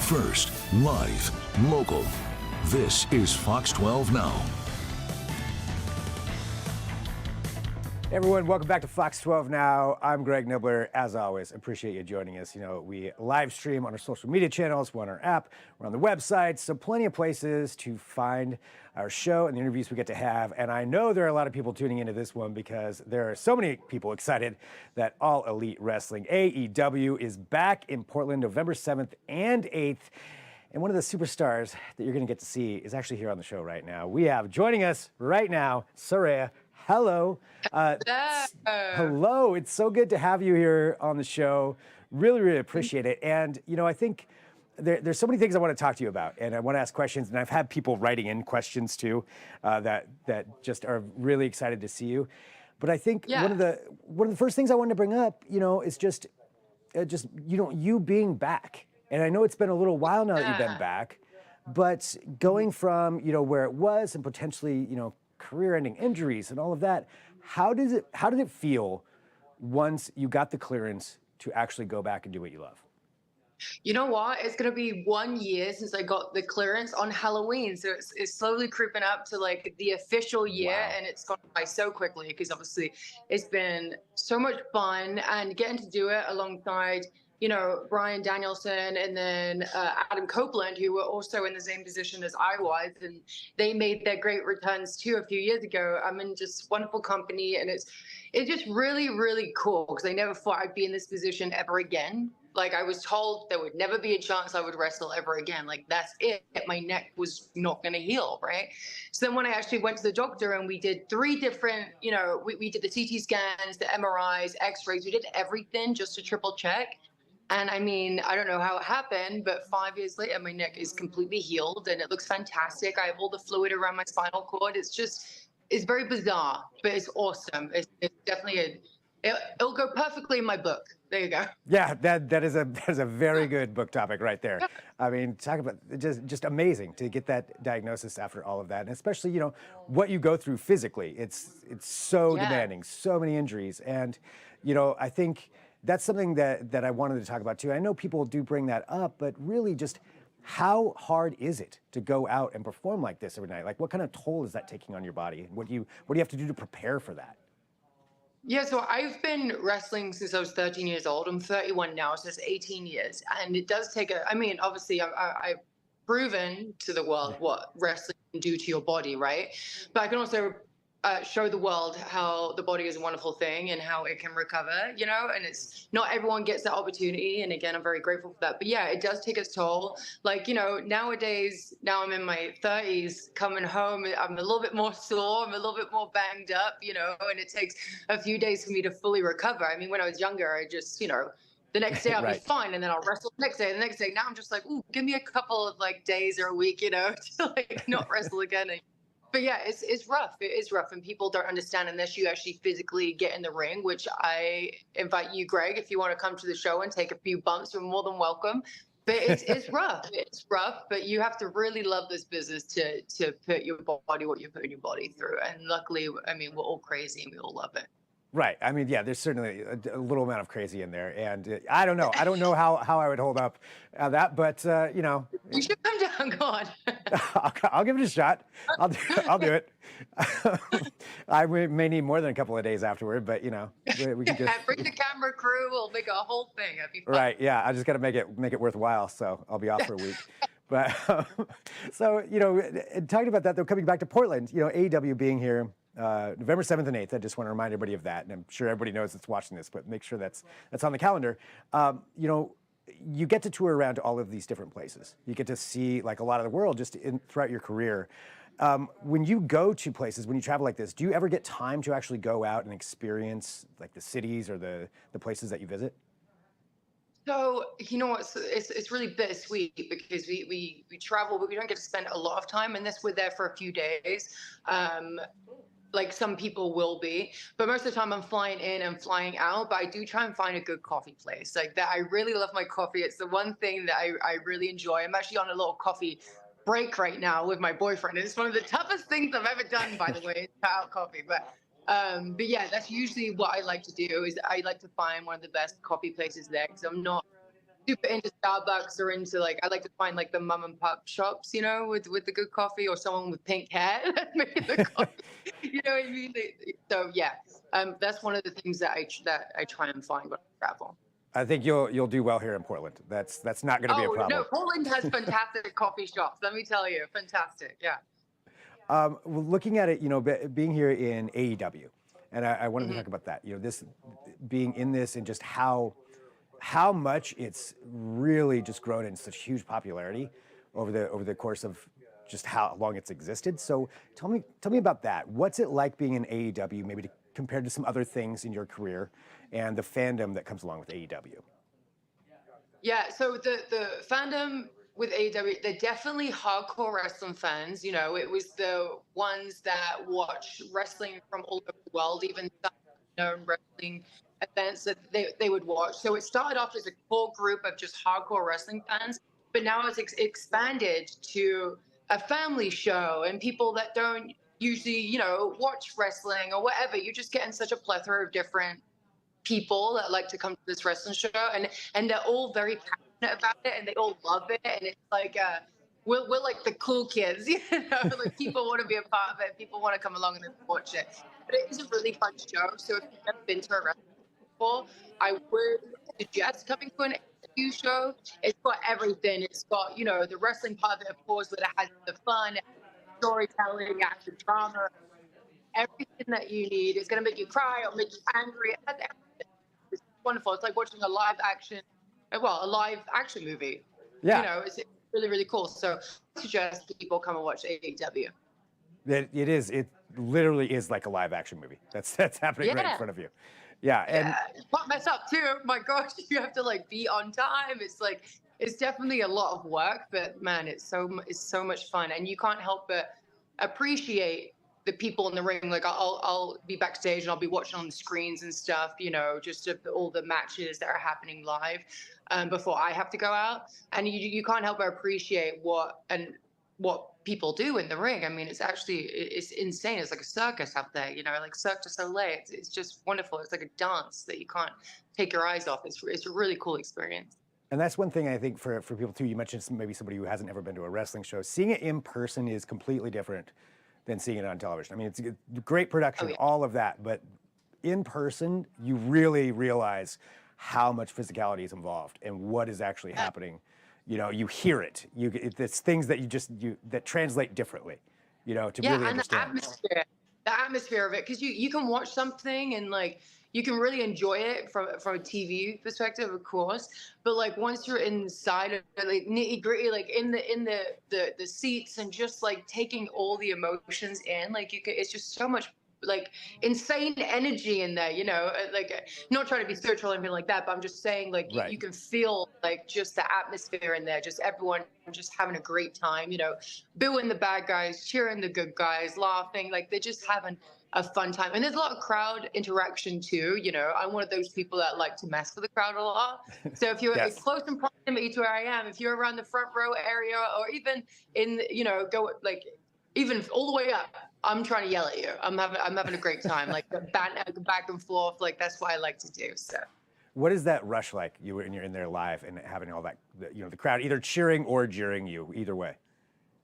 First, live, local. This is Fox 12 Now. Hey everyone, welcome back to Fox 12 Now. I'm Greg Nibbler. As always, appreciate you joining us. You know, we live stream on our social media channels, we're on our app, we're on the website, so plenty of places to find our show and the interviews we get to have. And I know there are a lot of people tuning into this one because there are so many people excited that All Elite Wrestling, AEW, is back in Portland November 7th and 8th. And one of the superstars that you're going to get to see is actually here on the show right now. We have joining us right now, Saraya. Hello. Hello. It's so good to have you here on the show. Really, really appreciate it. And, you know, I think there's so many things I want to talk to you about, and I want to ask questions. And I've had people writing in questions too that just are really excited to see you. But I think one of the first things I wanted to bring up, you know, is just you being back. And I know it's been a little while now that you've been back, but going from, you know, where it was and potentially, you know, career-ending injuries and all of that, how did it feel once you got the clearance to actually go back and do what you love? You know what? It's going to be 1 year since I got the clearance on Halloween. So it's slowly creeping up to like the official year. Wow. And it's gone by so quickly because obviously it's been so much fun and getting to do it alongside, you know, Brian Danielson and then Adam Copeland, who were also in the same position as I was. And they made their great returns too a few years ago. I'm in just wonderful company. And it's just really, really cool because I never thought I'd be in this position ever again. Like I was told there would never be a chance I would wrestle ever again. Like that's it. My neck was not going to heal, right? So then when I actually went to the doctor and we did 3 different, you know, we did the CT scans, the MRIs, X-rays, we did everything just to triple check. And I mean, I don't know how it happened, but 5 years later, my neck is completely healed and it looks fantastic. I have all the fluid around my spinal cord. It's very bizarre, but it's awesome. It's definitely it'll go perfectly in my book. There you go. Yeah, that is a very good book topic right there. I mean, talk about just amazing to get that diagnosis after all of that, and especially, you know, what you go through physically. It's so demanding, so many injuries, and you know, I think that's something that I wanted to talk about too. I know people do bring that up, but really just how hard is it to go out and perform like this every night? Like what kind of toll is that taking on your body? And what do you have to do to prepare for that? Yeah, so I've been wrestling since I was 13 years old. I'm 31 now, so it's 18 years. And it does take I mean, obviously I've proven to the world what wrestling can do to your body, right? But I can also show the world how the body is a wonderful thing and how it can recover, you know, and it's not everyone gets that opportunity. And again, I'm very grateful for that. But yeah, it does take its toll. Like, you know, nowadays, now I'm in my 30s, coming home, I'm a little bit more sore, I'm a little bit more banged up, you know, and it takes a few days for me to fully recover. I mean, when I was younger, I just, you know, the next day I'll be fine, and then I'll wrestle the next day, and the next day. Now I'm just like, ooh, give me a couple of like days or a week, you know, to like not wrestle again. But yeah, it's rough. It is rough, and people don't understand unless you actually physically get in the ring, which I invite you, Greg, if you want to come to the show and take a few bumps, you're more than welcome. But it's rough. It's rough, but you have to really love this business to put your body, what you're putting your body through. And luckily, I mean, we're all crazy and we all love it. Right. I mean, yeah, there's certainly a little amount of crazy in there. And I don't know. I don't know how I would hold up that, but, you know. You should come down. Go on. I'll give it a shot. I'll do it. I may need more than a couple of days afterward, but, you know, we can just. Bring the camera crew. We'll make a whole thing. That'd be fun. Right. Yeah. I just got to make it worthwhile. So I'll be off for a week. But so, you know, talking about that, though, coming back to Portland, you know, AEW being here. November 7th and 8th. I just want to remind everybody of that, and I'm sure everybody knows that's watching this, but make sure that's on the calendar. You know, you get to tour around to all of these different places. You get to see like a lot of the world just throughout your career. When you go to places, when you travel like this, do you ever get time to actually go out and experience like the cities or the places that you visit? So, you know what, it's really bittersweet because we travel, but we don't get to spend a lot of time in this. We're there for a few days. Like some people will be, but most of the time I'm flying in and flying out, but I do try and find a good coffee place like that. I really love my coffee. It's the one thing that I really enjoy. I'm actually on a little coffee break right now with my boyfriend. It's one of the toughest things I've ever done, by the way, cut out coffee. But yeah, that's usually what I like to do is I like to find one of the best coffee places there because I'm not super into Starbucks or into like I like to find like the mum and pop shops, with the good coffee or someone with pink hair that's making the coffee. You know what I mean? So yeah, that's one of the things that I try and find when I travel. I think you'll do well here in Portland. That's not going to be a Oh no, problem. Portland has fantastic coffee shops. Let me tell you, fantastic. Yeah. Well, looking at it, being here in AEW, and I wanted to talk about that. This being in this and just how much it's really just grown in such huge popularity over the course of just how long it's existed. So tell me about that. What's it like being in AEW, maybe compared to some other things in your career, and the fandom that comes along with AEW? Yeah, so the fandom with AEW, they're definitely hardcore wrestling fans. It was the ones that watch wrestling from all over the world, even some known wrestling events that they would watch. So it started off as a core group of just hardcore wrestling fans, but now it's expanded to a family show and people that don't usually, watch wrestling or whatever. You're just getting such a plethora of different people that like to come to this wrestling show, and they're all very passionate about it, and they all love it, and it's like we're like the cool kids, like people want to be a part of it, people want to come along and watch it. But it is a really fun show. So if you've never been to a wrestling before, I would suggest coming to an AEW show. It's got everything. It's got the wrestling part of it, of course, but it has the fun, storytelling, action, drama, everything that you need. It's going to make you cry or make you angry. It has everything. It's wonderful. It's like watching a live action movie. Yeah. It's really, really cool. So I suggest people come and watch AEW. It is. It literally is like a live action movie. That's happening right in front of you. Yeah. And you can't mess up too. My gosh, you have to like be on time. It's definitely a lot of work, but man, it's so much fun, and you can't help but appreciate the people in the ring. Like I'll be backstage and I'll be watching on the screens and stuff, just all the matches that are happening live before I have to go out. And you can't help but appreciate what people do in the ring. I mean, it's insane. It's like a circus out there, like Cirque du Soleil. It's just wonderful. It's like a dance that you can't take your eyes off. It's a really cool experience. And that's one thing I think for people too. You mentioned maybe somebody who hasn't ever been to a wrestling show. Seeing it in person is completely different than seeing it on television. I mean, it's a great production, all of that, but in person, you really realize how much physicality is involved and what is actually happening. You hear it. It's things that that translate differently. To really understand. The atmosphere of it, because you can watch something and like you can really enjoy it from a TV perspective, of course. But like once you're inside of it, like nitty gritty, like in the seats and just like taking all the emotions in, like it's just so much like insane energy in there, like not trying to be spiritual or anything like that, but I'm just saying like you can feel like just the atmosphere in there, just everyone just having a great time, booing the bad guys, cheering the good guys, laughing, like they're just having a fun time. And there's a lot of crowd interaction too. I'm one of those people that like to mess with the crowd a lot. So if you're close in proximity to where I am, if you're around the front row area or even in, go like even all the way up, I'm trying to yell at you. I'm having a great time, like back and forth. Like that's what I like to do. So, what is that rush like? When you're in there live and having all that, the crowd either cheering or jeering you, either way.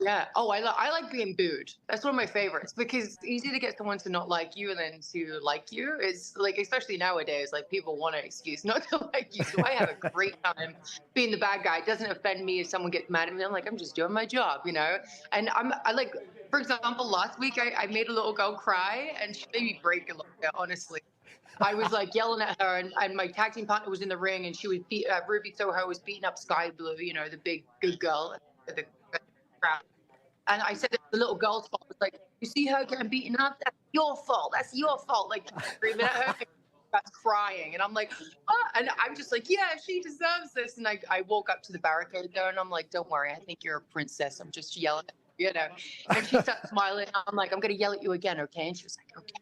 Yeah. Oh, I like being booed. That's one of my favorites because it's easy to get someone to not like you and then to like you. It's like, especially nowadays, like people want an excuse not to like you. So I have a great time being the bad guy. It doesn't offend me if someone gets mad at me. I'm like, I'm just doing my job, And I like, for example, last week I made a little girl cry and she made me break a little bit, honestly. I was like yelling at her, and my tag team partner was in the ring, and she was Ruby Soho was beating up Sky Blue, the big good girl, the crowd. And I said to the little girl spot, was like, you see her getting beaten up? That's your fault. That's your fault. Like screaming at her, that's crying, and I'm like, and I'm just like, yeah, she deserves this. And I walk up to the barricade there, and I'm like, don't worry, I think you're a princess. I'm just yelling at you, And she starts smiling. I'm like, I'm gonna yell at you again, okay? And she was like, okay.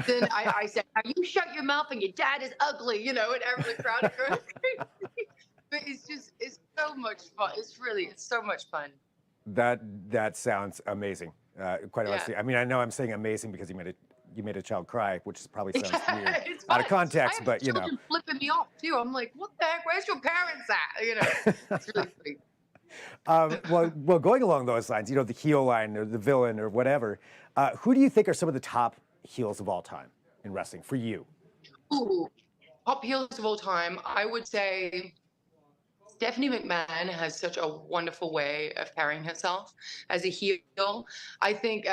Then I said, now you shut your mouth and your dad is ugly, and every crowd goes crazy. But it's so much fun. It's so much fun. That sounds amazing. Quite honestly, I mean, I know I'm saying amazing because you made a child cry, which probably sounds weird out of context, but flipping me off too. I'm like, what the heck? Where's your parents at? You know, it's really funny. Well, going along those lines, you know, the heel line or the villain or whatever, who do you think are some of the top heels of all time in wrestling for you? Ooh, top heels of all time. I would say Stephanie McMahon has such a wonderful way of carrying herself as a heel. I think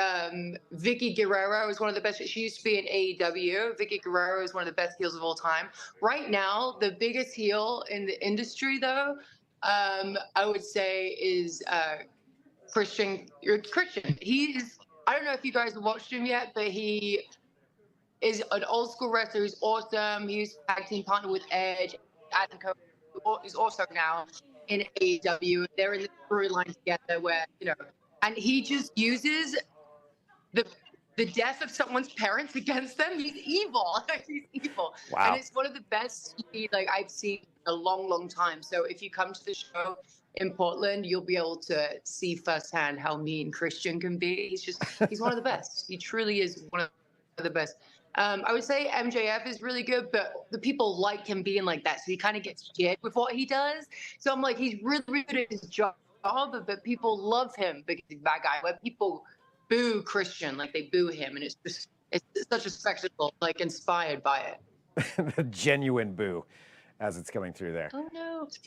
Vicky Guerrero is one of the best. She used to be in AEW. Vicky Guerrero is one of the best heels of all time. Right now, the biggest heel in the industry, though, I would say is Christian. Christian. He's. I don't know if you guys have watched him yet, but he is an old school wrestler who's awesome. He's tag team partner with Edge. Adam Cole is also now in AEW. They're in the storyline together where, you know, and he just uses the death of someone's parents against them. He's evil. He's evil. Wow. And it's one of the best like I've seen in a long, long time. So if you come to the show in Portland, you'll be able to see firsthand how mean Christian can be. He's one of the best. He truly is one of the best. I would say MJF is really good, but the people like him being like that. So he kind of gets jaded with what he does. So I'm like, he's really, really good at his job, but people love him because he's a bad guy. Where people boo Christian, like they boo him. And it's such a spectacle, like inspired by it. The genuine boo as it's coming through there. Oh, no. It's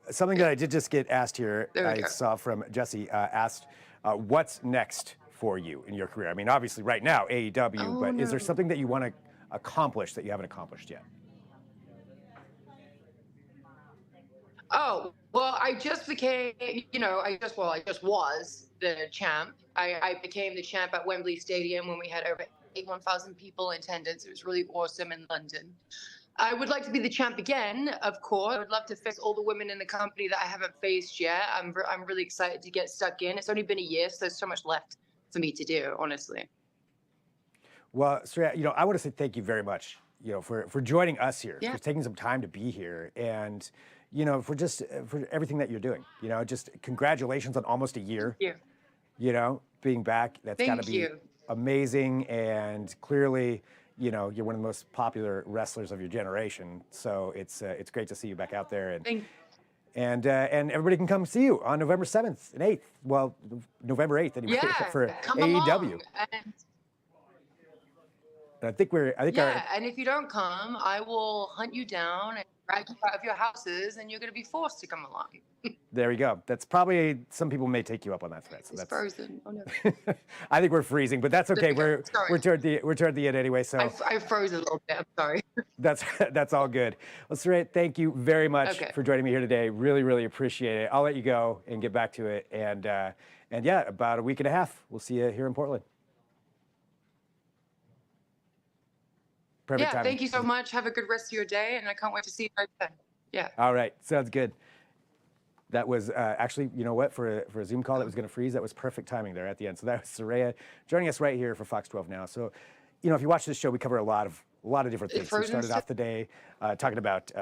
Something that I did just get asked here, I go. saw from Jesse, asked, what's next for you in your career? I mean, obviously right now, AEW, but is there something that you want to accomplish that you haven't accomplished yet? Oh, well, I just became, you know, I just was the champ. I became the champ at Wembley Stadium when we had over 81,000 people in attendance. It was really awesome in London. I would like to be the champ again, of course. I would love to face all the women in the company that I haven't faced yet. I'm really excited to get stuck in. It's only been a year, so there's so much left for me to do, honestly. Well, Saraya, you know, I want to say thank you very much, you know, for joining us here, Yeah. for taking some time to be here, and, you know, for everything that you're doing. You know, just congratulations on almost a year. Thank you. You know, being back, that's got to be amazing, and clearly, you know, you're one of the most popular wrestlers of your generation. So it's great to see you back out there, and everybody can come see you on November 7th and 8th. Well, November 8th anyway, for come AEW. along. And I think and if you don't come, I will hunt you down and drag you out of your houses, and you're going to be forced to come along. There we go. That's probably, some people may take you up on that threat. So It's that's frozen. Oh no. I think we're freezing, but that's okay. We're toward the end anyway. So I froze a little bit. I'm sorry. that's all good. Well, Saraya, thank you very much for joining me here today. Really, really appreciate it. I'll let you go and get back to it. And yeah, about a week and a half, we'll see you here in Portland. Perfect timing. Thank you so much. Have a good rest of your day, and I can't wait to see you right then. Yeah. All right, sounds good. That was actually, you know what, for a Zoom call that was going to freeze, that was perfect timing there at the end. So that was Saraya joining us right here for Fox 12 Now. So, you know, if you watch this show, we cover a lot of different things. We started off the day talking about,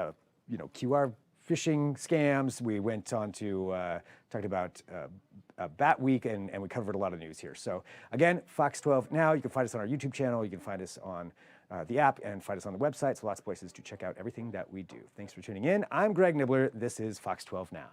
you know, QR phishing scams. We went on to talking about Bat Week, and we covered a lot of news here. So again, Fox 12 Now. You can find us on our YouTube channel. You can find us on the app, and find us on the website. So lots of places to check out everything that we do. Thanks for tuning in. I'm Greg Nibbler. This is Fox 12 Now.